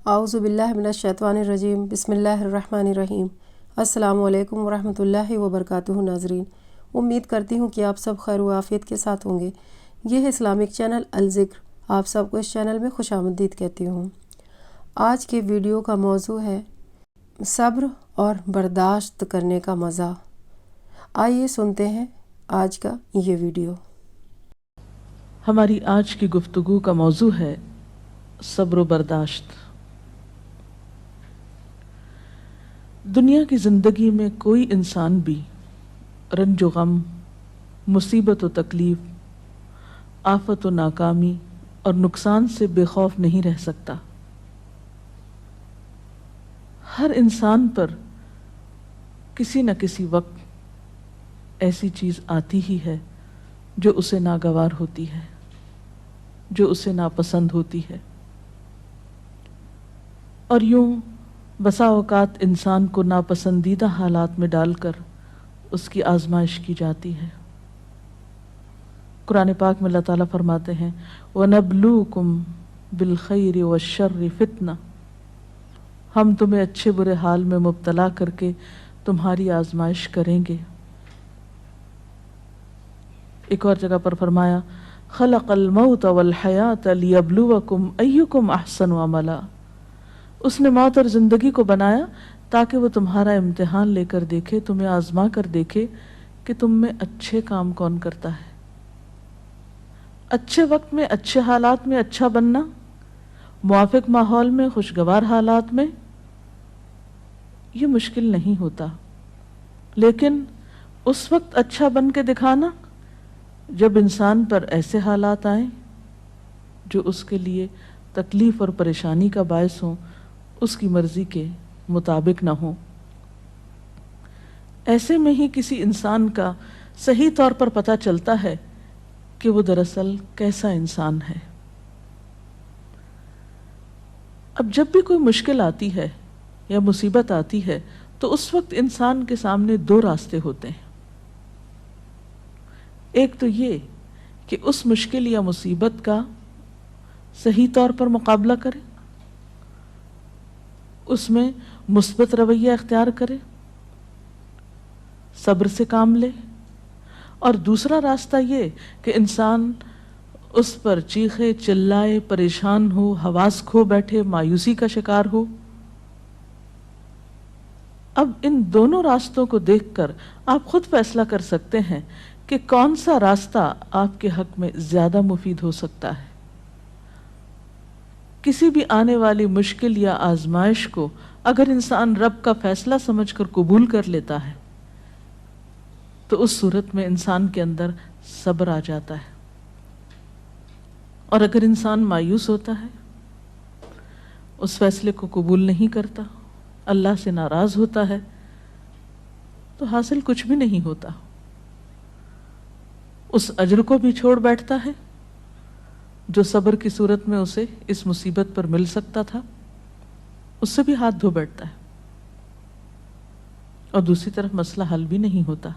اعوذ باللہ من الشیطان الرجیم بسم اللہ الرحمن الرحیم۔ السلام علیکم ورحمۃ اللہ وبرکاتہ۔ ناظرین، امید کرتی ہوں کہ آپ سب خیر و عافیت کے ساتھ ہوں گے۔ یہ ہے اسلامک چینل الذکر، آپ سب کو اس چینل میں خوش آمدید کہتی ہوں۔ آج کے ویڈیو کا موضوع ہے صبر اور برداشت کرنے کا مزہ۔ آئیے سنتے ہیں آج کا یہ ویڈیو۔ ہماری آج کی گفتگو کا موضوع ہے صبر و برداشت۔ دنیا کی زندگی میں کوئی انسان بھی رنج و غم، مصیبت و تکلیف، آفت و ناکامی اور نقصان سے بے خوف نہیں رہ سکتا۔ ہر انسان پر کسی نہ کسی وقت ایسی چیز آتی ہی ہے جو اسے ناگوار ہوتی ہے، جو اسے ناپسند ہوتی ہے، اور یوں بسا اوقات انسان کو ناپسندیدہ حالات میں ڈال کر اس کی آزمائش کی جاتی ہے۔ قرآن پاک میں اللہ تعالیٰ فرماتے ہیں وَنَبْلُوكُمْ بِالْخَيْرِ وَالشَّرِّ فِتْنَةً، ہم تمہیں اچھے برے حال میں مبتلا کر کے تمہاری آزمائش کریں گے۔ ایک اور جگہ پر فرمایا خَلَقَ الْمَوْتَ وَالْحَيَاةَ لِيَبْلُوَكُمْ أَيُّكُمْ أَحْسَنُ عَمَلًا، اس نے موت اور زندگی کو بنایا تاکہ وہ تمہارا امتحان لے کر دیکھے، تمہیں آزما کر دیکھے کہ تم میں اچھے کام کون کرتا ہے۔ اچھے وقت میں، اچھے حالات میں اچھا بننا، موافق ماحول میں، خوشگوار حالات میں، یہ مشکل نہیں ہوتا، لیکن اس وقت اچھا بن کے دکھانا جب انسان پر ایسے حالات آئیں جو اس کے لیے تکلیف اور پریشانی کا باعث ہوں، اس کی مرضی کے مطابق نہ ہوں، ایسے میں ہی کسی انسان کا صحیح طور پر پتہ چلتا ہے کہ وہ دراصل کیسا انسان ہے۔ اب جب بھی کوئی مشکل آتی ہے یا مصیبت آتی ہے تو اس وقت انسان کے سامنے دو راستے ہوتے ہیں۔ ایک تو یہ کہ اس مشکل یا مصیبت کا صحیح طور پر مقابلہ کرے، اس میں مثبت رویہ اختیار کرے، صبر سے کام لے، اور دوسرا راستہ یہ کہ انسان اس پر چیخے چلائے، پریشان ہو، حواس کھو بیٹھے، مایوسی کا شکار ہو۔ اب ان دونوں راستوں کو دیکھ کر آپ خود فیصلہ کر سکتے ہیں کہ کون سا راستہ آپ کے حق میں زیادہ مفید ہو سکتا ہے۔ کسی بھی آنے والی مشکل یا آزمائش کو اگر انسان رب کا فیصلہ سمجھ کر قبول کر لیتا ہے تو اس صورت میں انسان کے اندر صبر آ جاتا ہے، اور اگر انسان مایوس ہوتا ہے، اس فیصلے کو قبول نہیں کرتا، اللہ سے ناراض ہوتا ہے، تو حاصل کچھ بھی نہیں ہوتا، اس اجر کو بھی چھوڑ بیٹھتا ہے جو صبر کی صورت میں اسے اس مصیبت پر مل سکتا تھا، اس سے بھی ہاتھ دھو بیٹھتا ہے، اور دوسری طرف مسئلہ حل بھی نہیں ہوتا۔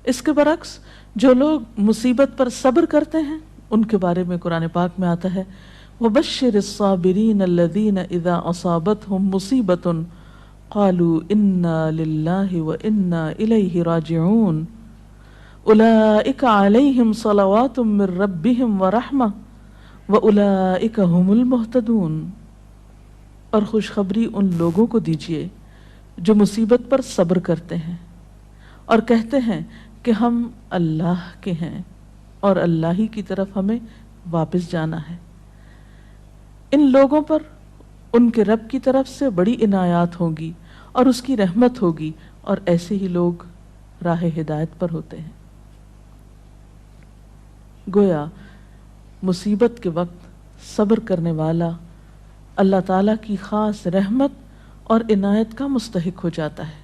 اس کے برعکس جو لوگ مصیبت پر صبر کرتے ہیں ان کے بارے میں قرآن پاک میں آتا ہے وَبَشِّرِ الصَّابِرِينَ الَّذِينَ إِذَا أَصَابَتْهُمْ مُصِيبَةٌ قَالُوا إِنَّا لِلَّهِ وَإِنَّا إِلَيْهِ رَاجِعُونَ أُولَئِكَ عَلَيْهِمْ صَلَوَاتٌ مِّن رَّبِّهِمْ وَرَحْمَةٌ وَأُولَئِكَ هُمُ الْمُهْتَدُونَ، اور خوشخبری ان لوگوں کو دیجیے جو مصیبت پر صبر کرتے ہیں اور کہتے ہیں کہ ہم اللہ کے ہیں اور اللہ ہی کی طرف ہمیں واپس جانا ہے۔ ان لوگوں پر ان کے رب کی طرف سے بڑی عنایات ہوں گی اور اس کی رحمت ہوگی، اور ایسے ہی لوگ راہ ہدایت پر ہوتے ہیں۔ گویا مصیبت کے وقت صبر کرنے والا اللہ تعالیٰ کی خاص رحمت اور عنایت کا مستحق ہو جاتا ہے۔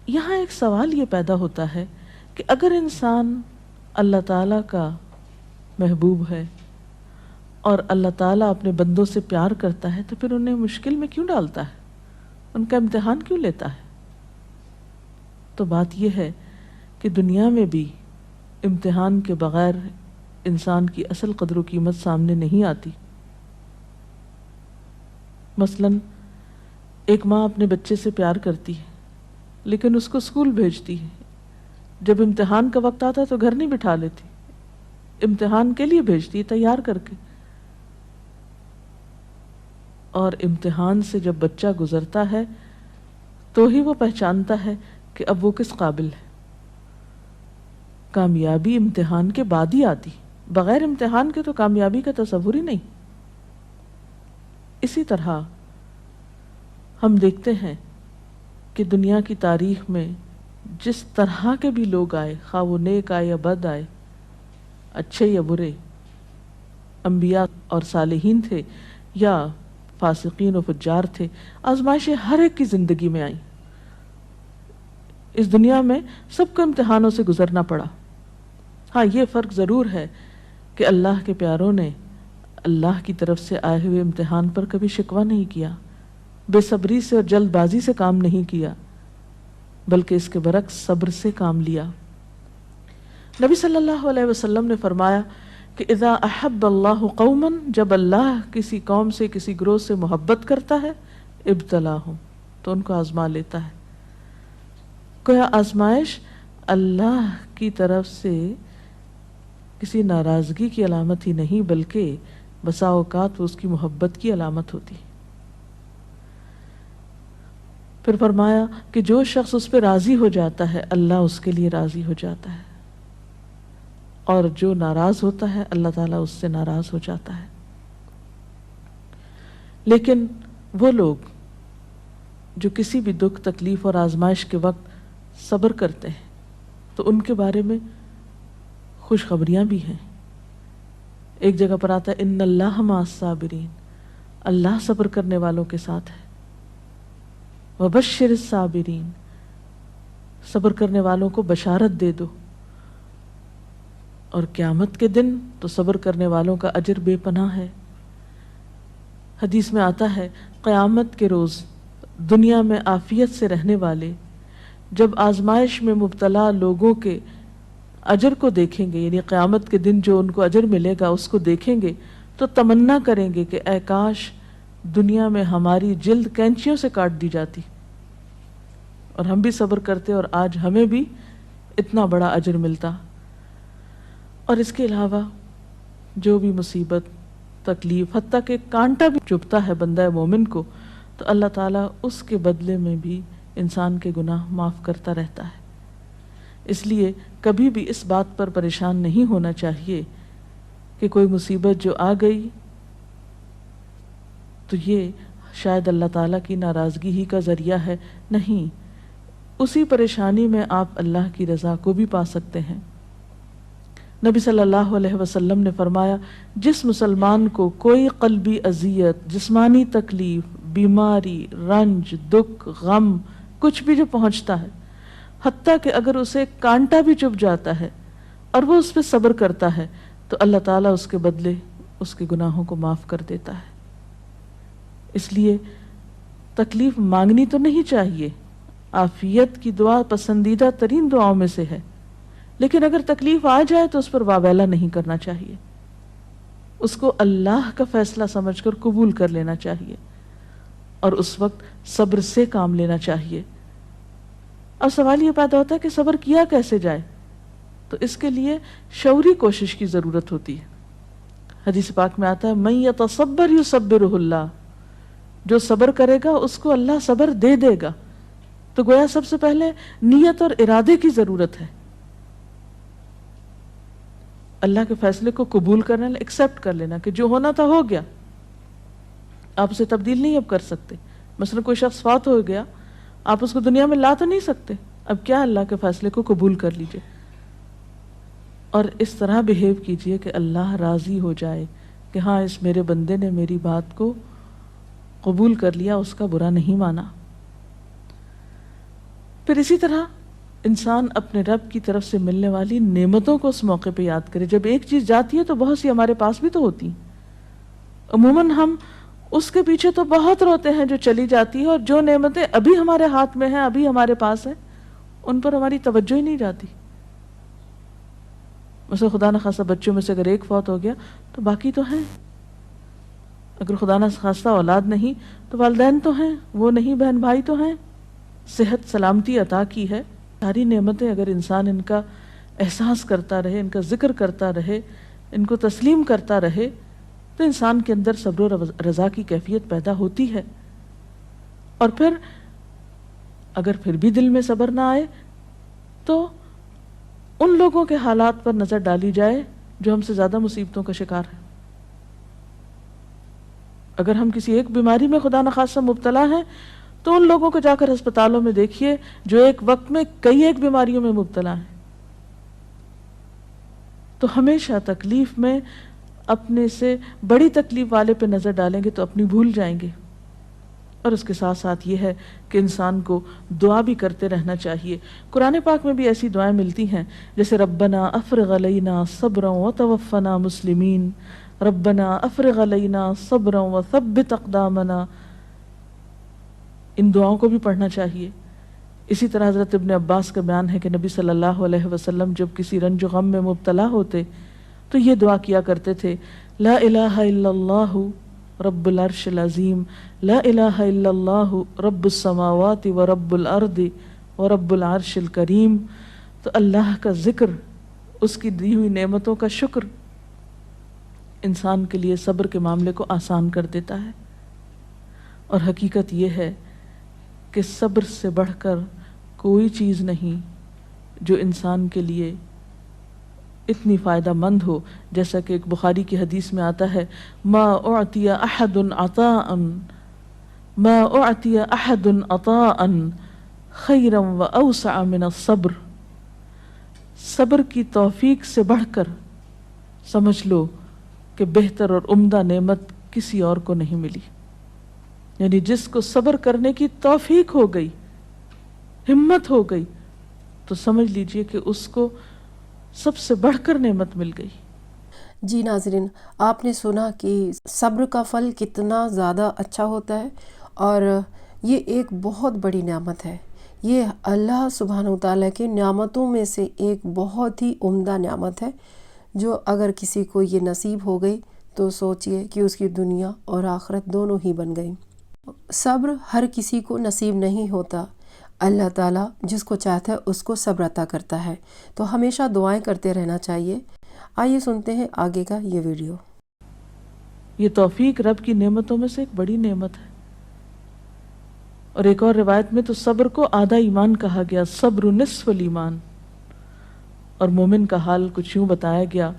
یہاں ایک سوال یہ پیدا ہوتا ہے کہ اگر انسان اللہ تعالیٰ کا محبوب ہے اور اللہ تعالیٰ اپنے بندوں سے پیار کرتا ہے تو پھر انہیں مشکل میں کیوں ڈالتا ہے، ان کا امتحان کیوں لیتا ہے؟ تو بات یہ ہے کہ دنیا میں بھی امتحان کے بغیر انسان کی اصل قدر و قیمت سامنے نہیں آتی۔ مثلاً ایک ماں اپنے بچے سے پیار کرتی ہے لیکن اس کو اسکول بھیجتی ہے، جب امتحان کا وقت آتا ہے تو گھر نہیں بٹھا لیتی، امتحان کے لیے بھیجتی ہے تیار کر کے، اور امتحان سے جب بچہ گزرتا ہے تو ہی وہ پہچانتا ہے کہ اب وہ کس قابل ہے۔ کامیابی امتحان کے بعد ہی آتی، بغیر امتحان کے تو کامیابی کا تصور ہی نہیں۔ اسی طرح ہم دیکھتے ہیں کہ دنیا کی تاریخ میں جس طرح کے بھی لوگ آئے، خواہ وہ نیک آئے یا بد آئے، اچھے یا برے، انبیاء اور صالحین تھے یا فاسقین و فجار تھے، آزمائشیں ہر ایک کی زندگی میں آئیں۔ اس دنیا میں سب کو امتحانوں سے گزرنا پڑا۔ ہاں، یہ فرق ضرور ہے کہ اللہ کے پیاروں نے اللہ کی طرف سے آئے ہوئے امتحان پر کبھی شکوہ نہیں کیا، بے صبری سے اور جلد بازی سے کام نہیں کیا، بلکہ اس کے برعکس صبر سے کام لیا۔ نبی صلی اللہ علیہ وسلم نے فرمایا کہ اذا احب اللہ قوما، جب اللہ کسی قوم سے، کسی گروہ سے محبت کرتا ہے، ابتلاہم، تو ان کو آزما لیتا ہے۔ گویا آزمائش اللہ کی طرف سے کسی ناراضگی کی علامت ہی نہیں، بلکہ بسا اوقات وہ اس کی محبت کی علامت ہوتی۔ پھر فرمایا کہ جو شخص اس پہ راضی ہو جاتا ہے اللہ اس کے لیے راضی ہو جاتا ہے، اور جو ناراض ہوتا ہے اللہ تعالیٰ اس سے ناراض ہو جاتا ہے۔ لیکن وہ لوگ جو کسی بھی دکھ، تکلیف اور آزمائش کے وقت صبر کرتے ہیں تو ان کے بارے میں خوشخبریاں بھی ہیں۔ ایک جگہ پر آتا ہے ان اللہ مع الصابرین، اللہ صبر کرنے والوں کے ساتھ ہے۔ وبشر الصابرین، صبر کرنے والوں کو بشارت دے دو، اور قیامت کے دن تو صبر کرنے والوں کا اجر بے پناہ ہے۔ حدیث میں آتا ہے قیامت کے روز دنیا میں عافیت سے رہنے والے جب آزمائش میں مبتلا لوگوں کے اجر کو دیکھیں گے، یعنی قیامت کے دن جو ان کو اجر ملے گا اس کو دیکھیں گے تو تمنا کریں گے کہ اے کاش دنیا میں ہماری جلد کینچیوں سے کاٹ دی جاتی اور ہم بھی صبر کرتے اور آج ہمیں بھی اتنا بڑا اجر ملتا۔ اور اس کے علاوہ جو بھی مصیبت، تکلیف، حتیٰ کہ کانٹا بھی چبھتا ہے بندہ مومن کو، تو اللہ تعالیٰ اس کے بدلے میں بھی انسان کے گناہ معاف کرتا رہتا ہے۔ اس لیے کبھی بھی اس بات پر پریشان نہیں ہونا چاہیے کہ کوئی مصیبت جو آ گئی تو یہ شاید اللہ تعالیٰ کی ناراضگی ہی کا ذریعہ ہے۔ نہیں، اسی پریشانی میں آپ اللہ کی رضا کو بھی پا سکتے ہیں۔ نبی صلی اللہ علیہ وسلم نے فرمایا جس مسلمان کو کوئی قلبی اذیت، جسمانی تکلیف، بیماری، رنج، دکھ، غم، کچھ بھی جو پہنچتا ہے، حتیٰ کہ اگر اسے کانٹا بھی چبھ جاتا ہے اور وہ اس پہ صبر کرتا ہے تو اللہ تعالیٰ اس کے بدلے اس کے گناہوں کو معاف کر دیتا ہے۔ اس لیے تکلیف مانگنی تو نہیں چاہیے، عافیت کی دعا پسندیدہ ترین دعاؤں میں سے ہے، لیکن اگر تکلیف آ جائے تو اس پر واویلا نہیں کرنا چاہیے، اس کو اللہ کا فیصلہ سمجھ کر قبول کر لینا چاہیے، اور اس وقت صبر سے کام لینا چاہیے۔ اب سوال یہ پیدا ہوتا ہے کہ صبر کیا کیسے جائے؟ تو اس کے لیے شعوری کوشش کی ضرورت ہوتی ہے۔ حدیث پاک میں آتا ہے من یتصبر یصبرہ اللہ، جو صبر کرے گا اس کو اللہ صبر دے دے گا۔ تو گویا سب سے پہلے نیت اور ارادے کی ضرورت ہے، اللہ کے فیصلے کو قبول کرنا، ایکسپٹ کر لینا کہ جو ہونا تھا ہو گیا، آپ اسے تبدیل نہیں اب کر سکتے۔ مثلا کوئی شخص فوت ہو گیا، آپ اس کو دنیا میں لا تو نہیں سکتے، اب کیا اللہ کے فیصلے کو قبول کر لیجئے اور اس طرح بہیو کیجئے کہ اللہ راضی ہو جائے کہ ہاں اس میرے بندے نے میری بات کو قبول کر لیا، اس کا برا نہیں مانا۔ پھر اسی طرح انسان اپنے رب کی طرف سے ملنے والی نعمتوں کو اس موقع پہ یاد کرے۔ جب ایک چیز جاتی ہے تو بہت سی ہمارے پاس بھی تو ہوتی ہیں، عموماً ہم اس کے پیچھے تو بہت روتے ہیں جو چلی جاتی ہے، اور جو نعمتیں ابھی ہمارے ہاتھ میں ہیں، ابھی ہمارے پاس ہیں، ان پر ہماری توجہ ہی نہیں جاتی۔ مثلا خدا نخواستہ بچوں میں سے اگر ایک فوت ہو گیا تو باقی تو ہیں۔ اگر خدا نہ خواستہ اولاد نہیں تو والدین تو ہیں، وہ نہیں بہن بھائی تو ہیں، صحت سلامتی عطا کی ہے، ساری نعمتیں اگر انسان ان کا احساس کرتا رہے، ان کا ذکر کرتا رہے، ان کو تسلیم کرتا رہے، تو انسان کے اندر صبر و رضا کی کیفیت پیدا ہوتی ہے۔ اور پھر اگر پھر بھی دل میں صبر نہ آئے تو ان لوگوں کے حالات پر نظر ڈالی جائے جو ہم سے زیادہ مصیبتوں کا شکار ہیں۔ اگر ہم کسی ایک بیماری میں خدا نخواستہ مبتلا ہیں تو ان لوگوں کو جا کر ہسپتالوں میں دیکھیے جو ایک وقت میں کئی ایک بیماریوں میں مبتلا ہیں۔ تو ہمیشہ تکلیف میں اپنے سے بڑی تکلیف والے پہ نظر ڈالیں گے تو اپنی بھول جائیں گے۔ اور اس کے ساتھ ساتھ یہ ہے کہ انسان کو دعا بھی کرتے رہنا چاہیے۔ قرآن پاک میں بھی ایسی دعائیں ملتی ہیں جیسے ربنا افرغ علینا صبرا وتوفنا مسلمین، ربنا افرغ علینا صبرا وثبت اقدامنا، ان دعاؤں کو بھی پڑھنا چاہیے۔ اسی طرح حضرت ابن عباس کا بیان ہے کہ نبی صلی اللہ علیہ وسلم جب کسی رنج و غم میں مبتلا ہوتے تو یہ دعا کیا کرتے تھے، لا الہ الا اللہ رب العرش العظیم، لا الہ الا اللہ رب السماوات و رب الارض و رب العرش الکریم۔ تو اللہ کا ذکر، اس کی دی ہوئی نعمتوں کا شکر انسان کے لیے صبر کے معاملے کو آسان کر دیتا ہے۔ اور حقیقت یہ ہے کہ صبر سے بڑھ کر کوئی چیز نہیں جو انسان کے لیے اتنی فائدہ مند ہو، جیسا کہ ایک بخاری کی حدیث میں آتا ہے، ما اعطی احد عطاء ما اعطی احد عطاء خیرا واوسع من الصبر، صبر کی توفیق سے بڑھ کر سمجھ لو کہ بہتر اور عمدہ نعمت کسی اور کو نہیں ملی۔ یعنی جس کو صبر کرنے کی توفیق ہو گئی، ہمت ہو گئی، تو سمجھ لیجئے کہ اس کو سب سے بڑھ کر نعمت مل گئی۔ جی ناظرین، آپ نے سنا کہ صبر کا پھل کتنا زیادہ اچھا ہوتا ہے، اور یہ ایک بہت بڑی نعمت ہے۔ یہ اللہ سبحانہ وتعالیٰ کی نعمتوں میں سے ایک بہت ہی عمدہ نعمت ہے، جو اگر کسی کو یہ نصیب ہو گئی تو سوچئے کہ اس کی دنیا اور آخرت دونوں ہی بن گئی۔ صبر ہر کسی کو نصیب نہیں ہوتا، اللہ تعالیٰ جس کو چاہتا ہے اس کو صبر عطا کرتا ہے، تو ہمیشہ دعائیں کرتے رہنا چاہیے۔ آئیے سنتے ہیں آگے کا یہ ویڈیو۔ یہ توفیق رب کی نعمتوں میں سے ایک بڑی نعمت ہے۔ اور ایک اور روایت میں تو صبر کو آدھا ایمان کہا گیا، صبر نصف الایمان۔ اور مومن کا حال کچھ یوں بتایا گیا،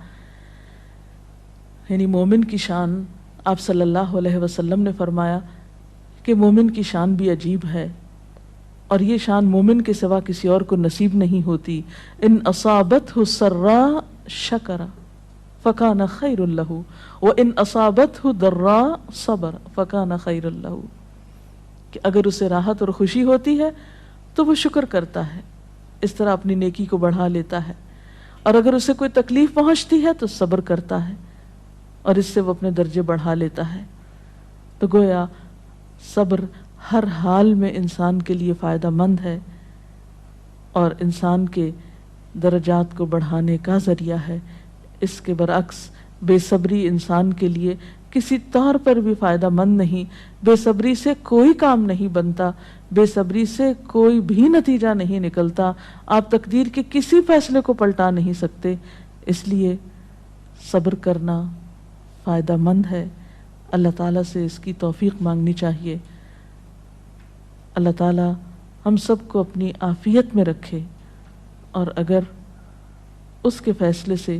یعنی مومن کی شان، آپ صلی اللہ علیہ وسلم نے فرمایا کہ مومن کی شان بھی عجیب ہے، اور یہ شان مومن کے سوا کسی اور کو نصیب نہیں ہوتی۔ ان اصابتہ سراء شکر فکان خیر لہ وان اصابتہ ضراء صبر فکان خیر لہ، کہ اگر اسے راحت اور خوشی ہوتی ہے تو وہ شکر کرتا ہے، اس طرح اپنی نیکی کو بڑھا لیتا ہے، اور اگر اسے کوئی تکلیف پہنچتی ہے تو صبر کرتا ہے، اور اس سے وہ اپنے درجے بڑھا لیتا ہے۔ تو گویا صبر ہر حال میں انسان کے لیے فائدہ مند ہے، اور انسان کے درجات کو بڑھانے کا ذریعہ ہے۔ اس کے برعکس بے صبری انسان کے لیے کسی طور پر بھی فائدہ مند نہیں۔ بے صبری سے کوئی کام نہیں بنتا، بے صبری سے کوئی بھی نتیجہ نہیں نکلتا، آپ تقدیر کے کسی فیصلے کو پلٹا نہیں سکتے۔ اس لیے صبر کرنا فائدہ مند ہے، اللہ تعالیٰ سے اس کی توفیق مانگنی چاہیے۔ اللہ تعالیٰ ہم سب کو اپنی عافیت میں رکھے، اور اگر اس کے فیصلے سے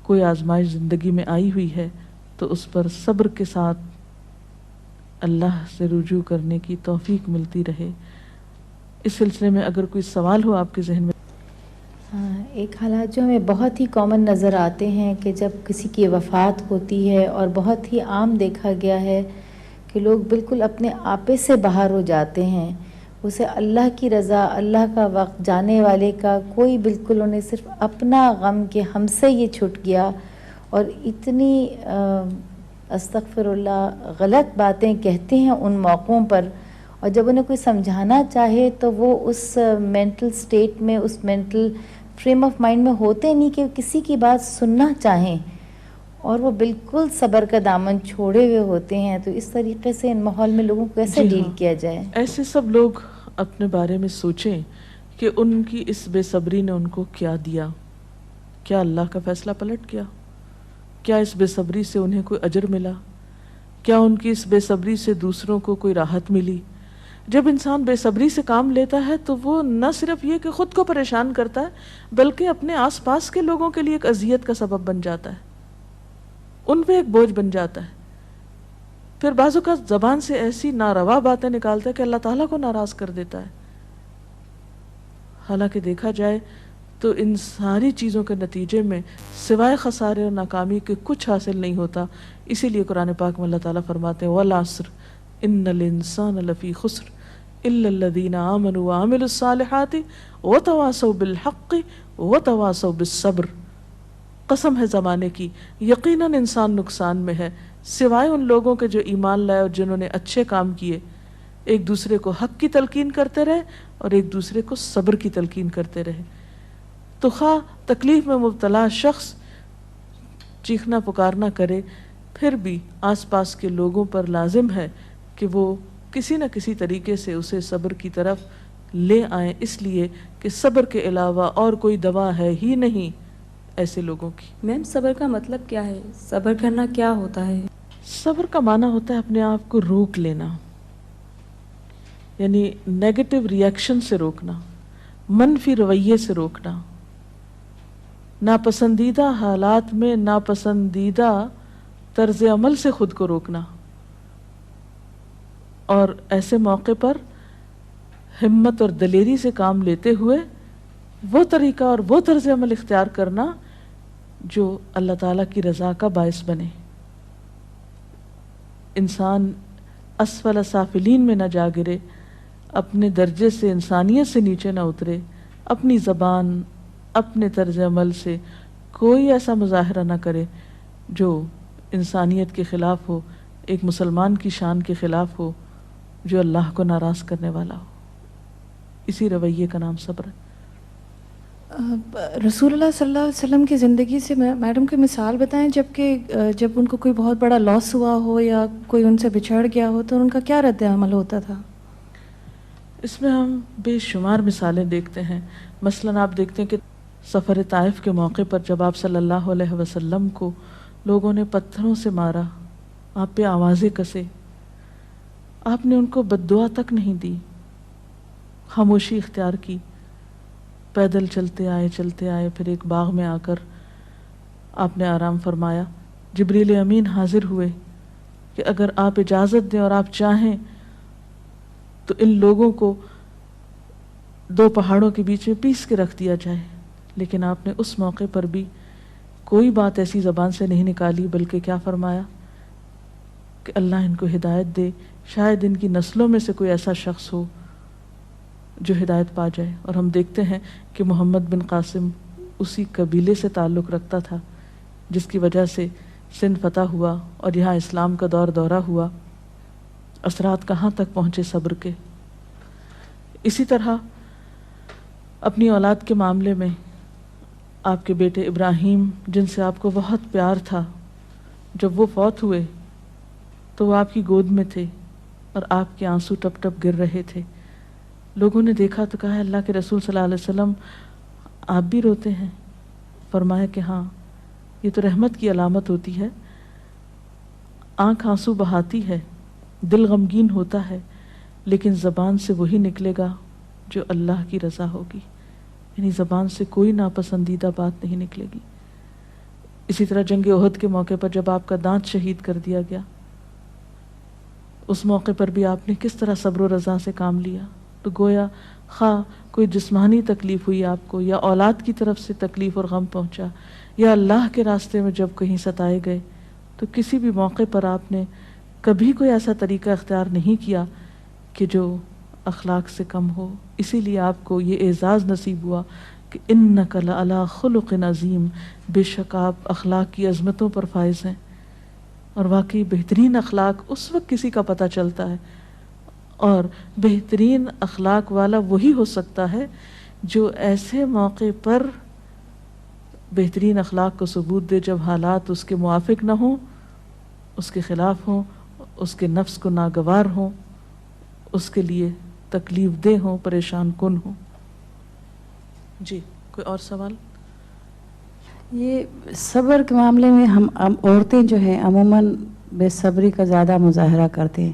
کوئی آزمائش زندگی میں آئی ہوئی ہے تو اس پر صبر کے ساتھ اللہ سے رجوع کرنے کی توفیق ملتی رہے۔ اس سلسلے میں اگر کوئی سوال ہو آپ کے ذہن میں۔ ایک حالات جو ہمیں بہت ہی کامن نظر آتے ہیں کہ جب کسی کی وفات ہوتی ہے، اور بہت ہی عام دیکھا گیا ہے کہ لوگ بالکل اپنے آپے سے باہر ہو جاتے ہیں، اسے اللہ کی رضا، اللہ کا وقت، جانے والے کا کوئی بالکل انہیں صرف اپنا غم کہ ہم سے یہ چھٹ گیا، اور اتنی استغفر اللہ غلط باتیں کہتے ہیں ان موقعوں پر، اور جب انہیں کوئی سمجھانا چاہے تو وہ اس مینٹل سٹیٹ میں، اس مینٹل فریم آف مائنڈ میں ہوتے نہیں کہ کسی کی بات سننا چاہیں، اور وہ بالکل صبر کا دامن چھوڑے ہوئے ہوتے ہیں. تو اس طریقے سے ان ماحول میں لوگوں کو کیسے ڈیل کیا جائے؟ ایسے سب لوگ اپنے بارے میں سوچیں کہ ان کی اس بے صبری نے ان کو کیا دیا. کیا اللہ کا فیصلہ پلٹ گیا؟ کیا اس بے صبری سے انہیں کوئی اجر ملا؟ کیا ان کی اس بے صبری سے دوسروں کو کوئی راحت ملی؟ جب انسان بے صبری سے کام لیتا ہے تو وہ نہ صرف یہ کہ خود کو پریشان کرتا ہے بلکہ اپنے آس پاس کے لوگوں کے لیے ایک اذیت کا سبب بن جاتا ہے، ان پہ ایک بوجھ بن جاتا ہے. پھر بعض اوقات زبان سے ایسی ناروا باتیں نکالتا ہے کہ اللہ تعالیٰ کو ناراض کر دیتا ہے. حالانکہ دیکھا جائے تو ان ساری چیزوں کے نتیجے میں سوائے خسارے اور ناکامی کے کچھ حاصل نہیں ہوتا. اسی لیے قرآن پاک میں اللہ تعالیٰ فرماتے ہیں وَالْعَصْرِ إِنَّ الْإِنسَانَ لَفِي خُسْرٍ إِلَّا الَّذِينَ آمَنُوا وَعَمِلُوا الصَّالِحَاتِ وَتَوَاصَوْا بِالْحَقِّ وَتَوَاصَوْا بِالصَّبْرِ. قسم ہے زمانے کی، یقیناً انسان نقصان میں ہے سوائے ان لوگوں کے جو ایمان لائے اور جنہوں نے اچھے کام کیے، ایک دوسرے کو حق کی تلقین کرتے رہے اور ایک دوسرے کو صبر کی تلقین کرتے رہے. تو خواہ تکلیف میں مبتلا شخص چیخنا پکارنا کرے، پھر بھی آس پاس کے لوگوں پر لازم ہے کہ وہ کسی نہ کسی طریقے سے اسے صبر کی طرف لے آئیں، اس لیے کہ صبر کے علاوہ اور کوئی دوا ہے ہی نہیں ایسے لوگوں کی. میم صبر کا مطلب کیا ہے؟ صبر کرنا کیا ہوتا ہے؟ صبر کا معنی ہوتا ہے اپنے آپ کو روک لینا، یعنی نیگیٹو ریئیکشن سے روکنا، منفی رویے سے روکنا، ناپسندیدہ حالات میں ناپسندیدہ طرز عمل سے خود کو روکنا، اور ایسے موقع پر ہمت اور دلیری سے کام لیتے ہوئے وہ طریقہ اور وہ طرز عمل اختیار کرنا جو اللہ تعالیٰ کی رضا کا باعث بنے. انسان اسفل سافلین میں نہ جا گرے، اپنے درجے سے انسانیت سے نیچے نہ اترے، اپنی زبان اپنے طرز عمل سے کوئی ایسا مظاہرہ نہ کرے جو انسانیت کے خلاف ہو، ایک مسلمان کی شان کے خلاف ہو، جو اللہ کو ناراض کرنے والا ہو. اسی رویے کا نام صبر ہے. رسول اللہ صلی اللہ علیہ وسلم کی زندگی سے میڈم کی مثال بتائیں جب ان کو کوئی بہت بڑا لاس ہوا ہو یا کوئی ان سے بچھڑ گیا ہو تو ان کا کیا رد عمل ہوتا تھا؟ اس میں ہم بے شمار مثالیں دیکھتے ہیں. مثلاً آپ دیکھتے ہیں کہ سفر طائف کے موقع پر جب آپ صلی اللہ علیہ وسلم کو لوگوں نے پتھروں سے مارا، آپ پہ آوازیں کسے، آپ نے ان کو بد دعا تک نہیں دی، خاموشی اختیار کی، پیدل چلتے آئے، پھر ایک باغ میں آ کر آپ نے آرام فرمایا. جبریل امین حاضر ہوئے کہ اگر آپ اجازت دیں اور آپ چاہیں تو ان لوگوں کو دو پہاڑوں کے بیچ میں پیس کے رکھ دیا جائے. لیکن آپ نے اس موقع پر بھی کوئی بات ایسی زبان سے نہیں نکالی، بلکہ کیا فرمایا کہ اللہ ان کو ہدایت دے، شاید ان کی نسلوں میں سے کوئی ایسا شخص ہو جو ہدایت پا جائے. اور ہم دیکھتے ہیں کہ محمد بن قاسم اسی قبیلے سے تعلق رکھتا تھا جس کی وجہ سے سندھ فتح ہوا اور یہاں اسلام کا دورہ ہوا. اثرات کہاں تک پہنچے صبر کے. اسی طرح اپنی اولاد کے معاملے میں آپ کے بیٹے ابراہیم، جن سے آپ کو بہت پیار تھا، جب وہ فوت ہوئے تو وہ آپ کی گود میں تھے اور آپ کے آنسو ٹپ ٹپ گر رہے تھے. لوگوں نے دیکھا تو کہا اللہ کے رسول صلی اللہ علیہ وسلم آپ بھی روتے ہیں؟ فرمایا کہ ہاں، یہ تو رحمت کی علامت ہوتی ہے. آنکھ آنسو بہاتی ہے، دل غمگین ہوتا ہے، لیکن زبان سے وہی نکلے گا جو اللہ کی رضا ہوگی، یعنی زبان سے کوئی ناپسندیدہ بات نہیں نکلے گی. اسی طرح جنگ احد کے موقع پر جب آپ کا دانت شہید کر دیا گیا، اس موقع پر بھی آپ نے کس طرح صبر و رضا سے کام لیا. تو گویا خواہ کوئی جسمانی تکلیف ہوئی آپ کو، یا اولاد کی طرف سے تکلیف اور غم پہنچا، یا اللہ کے راستے میں جب کہیں ستائے گئے، تو کسی بھی موقع پر آپ نے کبھی کوئی ایسا طریقہ اختیار نہیں کیا کہ جو اخلاق سے کم ہو. اسی لیے آپ کو یہ اعزاز نصیب ہوا کہ انک لعلی خلق عظیم، بے شک آپ اخلاق کی عظمتوں پر فائز ہیں. اور واقعی بہترین اخلاق اس وقت کسی کا پتہ چلتا ہے، اور بہترین اخلاق والا وہی ہو سکتا ہے جو ایسے موقع پر بہترین اخلاق کو ثبوت دے جب حالات اس کے موافق نہ ہوں، اس کے خلاف ہوں، اس کے نفس کو ناگوار ہوں، اس کے لیے تکلیف دہ ہوں، پریشان کن ہوں۔ جی کوئی اور سوال؟ یہ صبر کے معاملے میں ہم عورتیں جو ہیں عموماً بے صبری کا زیادہ مظاہرہ کرتے ہیں،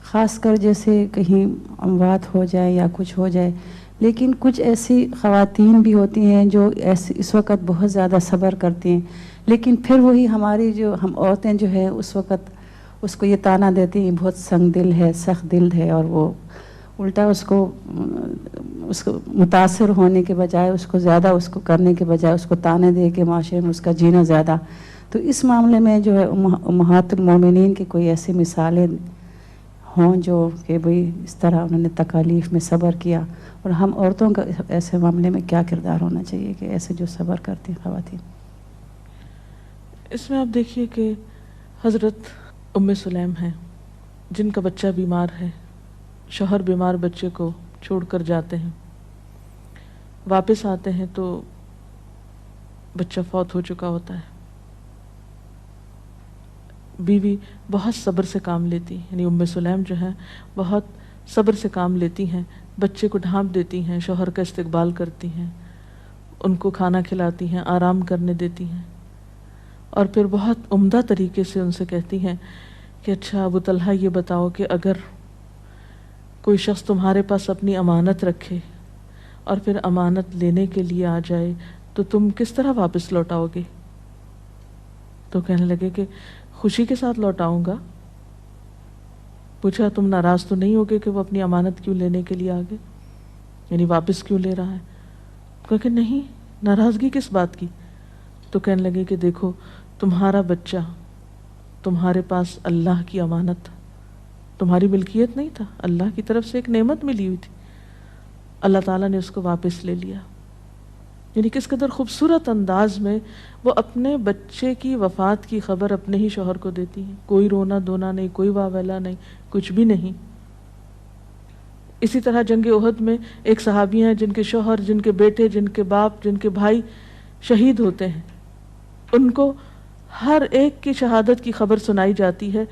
خاص کر جیسے کہیں اموات ہو جائے یا کچھ ہو جائے، لیکن کچھ ایسی خواتین بھی ہوتی ہیں جو اس وقت بہت زیادہ صبر کرتی ہیں، لیکن پھر وہی ہماری جو ہم عورتیں جو ہے اس وقت اس کو یہ طعنہ دیتی ہیں بہت سنگ دل ہے، سخت دل ہے، اور وہ الٹا اس کو متاثر ہونے کے بجائے اس کو زیادہ اس کو کرنے کے بجائے اس کو طعنے دے کے معاشرے میں اس کا جینا زیادہ۔ تو اس معاملے میں جو ہے امہات المومنین کی کوئی ایسی مثالیں ہوں جو کہ بھئی اس طرح انہوں نے تکالیف میں صبر کیا، اور ہم عورتوں کا ایسے معاملے میں کیا کردار ہونا چاہیے کہ ایسے جو صبر کرتی ہیں خواتین؟ اس میں آپ دیکھیے کہ حضرت ام سلیم ہیں جن کا بچہ بیمار ہے، شوہر بیمار بچے کو چھوڑ کر جاتے ہیں، واپس آتے ہیں تو بچہ فوت ہو چکا ہوتا ہے۔ بیوی بہت صبر سے کام لیتی، یعنی ام سلیم جو ہیں بہت صبر سے کام لیتی ہیں، بچے کو ڈھانپ دیتی ہیں، شوہر کا استقبال کرتی ہیں، ان کو کھانا کھلاتی ہیں، آرام کرنے دیتی ہیں، اور پھر بہت عمدہ طریقے سے ان سے کہتی ہیں کہ اچھا ابو طلحہ یہ بتاؤ کہ اگر کوئی شخص تمہارے پاس اپنی امانت رکھے اور پھر امانت لینے کے لیے آ جائے تو تم کس طرح واپس لوٹاؤ گے؟ تو کہنے لگے کہ خوشی کے ساتھ لوٹاؤں گا۔ پوچھا تم ناراض تو نہیں ہوگے کہ وہ اپنی امانت کیوں لینے کے لیے آگے، یعنی واپس کیوں لے رہا ہے؟ کہا کہ نہیں، ناراضگی کس بات کی؟ تو کہنے لگے کہ دیکھو تمہارا بچہ تمہارے پاس اللہ کی امانت تھا، تمہاری ملکیت نہیں تھا، اللہ کی طرف سے ایک نعمت ملی ہوئی تھی، اللہ تعالیٰ نے اس کو واپس لے لیا۔ یعنی کس قدر خوبصورت انداز میں وہ اپنے بچے کی وفات کی خبر اپنے ہی شوہر کو دیتی ہیں، کوئی رونا دھونا نہیں، کوئی واویلا نہیں، کچھ بھی نہیں۔ اسی طرح جنگ احد میں ایک صحابی ہیں جن کے شوہر، جن کے بیٹے، جن کے باپ، جن کے بھائی شہید ہوتے ہیں، ان کو ہر ایک کی شہادت کی خبر سنائی جاتی ہے،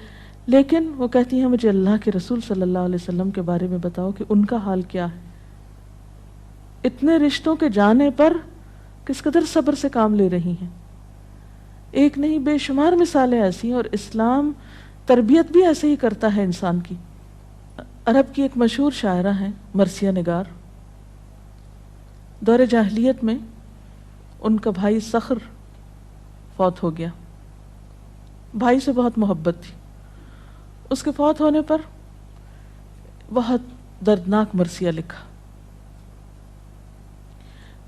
لیکن وہ کہتی ہیں مجھے اللہ کے رسول صلی اللہ علیہ وسلم کے بارے میں بتاؤ کہ ان کا حال کیا ہے۔ اتنے رشتوں کے جانے پر کس قدر صبر سے کام لے رہی ہیں۔ ایک نہیں بے شمار مثالیں ایسی ہیں، اور اسلام تربیت بھی ایسے ہی کرتا ہے انسان کی۔ عرب کی ایک مشہور شاعرہ ہیں مرثیہ نگار، دور جاہلیت میں ان کا بھائی صخر فوت ہو گیا، بھائی سے بہت محبت تھی، اس کے فوت ہونے پر بہت دردناک مرثیہ لکھا۔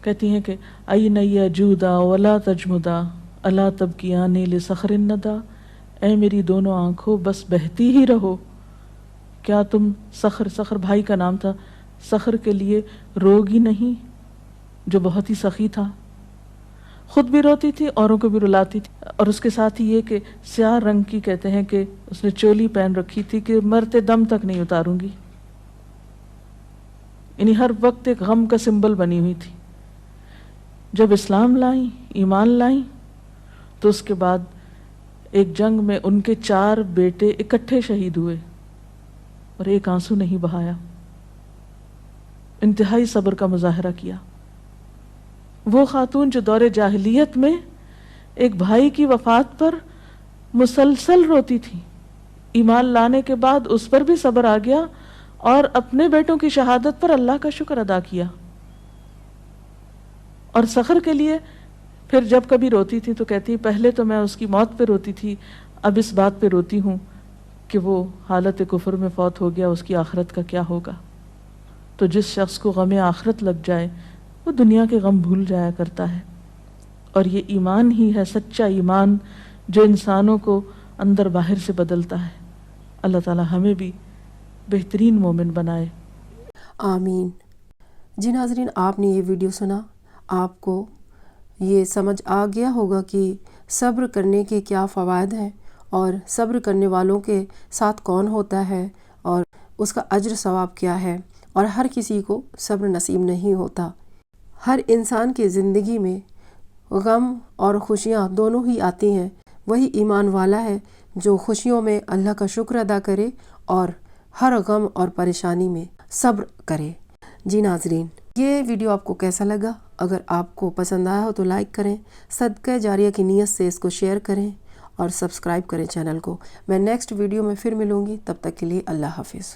کہتی ہیں کہ این یجودا ولا تجمدا الا تبکیانی لصخر الندى، اے میری دونوں آنکھوں بس بہتی ہی رہو، کیا تم صخر بھائی کا نام تھا، صخر کے لیے روگی نہیں جو بہت ہی سخی تھا، خود بھی روتی تھی، اوروں کو بھی رلاتی تھی، اور اس کے ساتھ ہی یہ کہ سیاہ رنگ کی کہتے ہیں کہ اس نے چولی پہن رکھی تھی کہ مرتے دم تک نہیں اتاروں گی، یعنی ہر وقت ایک غم کا سمبل بنی ہوئی تھی۔ جب اسلام لائیں، ایمان لائیں، تو اس کے بعد ایک جنگ میں ان کے 4 بیٹے اکٹھے شہید ہوئے اور ایک آنسو نہیں بہایا، انتہائی صبر کا مظاہرہ کیا۔ وہ خاتون جو دور جاہلیت میں ایک بھائی کی وفات پر مسلسل روتی تھی، ایمان لانے کے بعد اس پر بھی صبر آ گیا اور اپنے بیٹوں کی شہادت پر اللہ کا شکر ادا کیا۔ اور صخر کے لیے پھر جب کبھی روتی تھی تو کہتی پہلے تو میں اس کی موت پہ روتی تھی، اب اس بات پہ روتی ہوں کہ وہ حالت کفر میں فوت ہو گیا، اس کی آخرت کا کیا ہوگا۔ تو جس شخص کو غم آخرت لگ جائے وہ دنیا کے غم بھول جایا کرتا ہے، اور یہ ایمان ہی ہے سچا ایمان جو انسانوں کو اندر باہر سے بدلتا ہے۔ اللہ تعالی ہمیں بھی بہترین مومن بنائے، آمین۔ جی ناظرین، آپ نے یہ ویڈیو سنا، آپ کو یہ سمجھ آ گیا ہوگا کہ صبر کرنے کے کیا فوائد ہیں اور صبر کرنے والوں کے ساتھ کون ہوتا ہے اور اس کا اجر ثواب کیا ہے، اور ہر کسی کو صبر نصیب نہیں ہوتا۔ ہر انسان کی زندگی میں غم اور خوشیاں دونوں ہی آتی ہیں، وہی ایمان والا ہے جو خوشیوں میں اللہ کا شکر ادا کرے اور ہر غم اور پریشانی میں صبر کرے۔ جی ناظرین، یہ ویڈیو آپ کو کیسا لگا؟ اگر آپ کو پسند آیا ہو تو لائک کریں، صدقہ جاریہ کی نیت سے اس کو شیئر کریں اور سبسکرائب کریں چینل کو۔ میں نیکسٹ ویڈیو میں پھر ملوں گی، تب تک کے لیے اللہ حافظ۔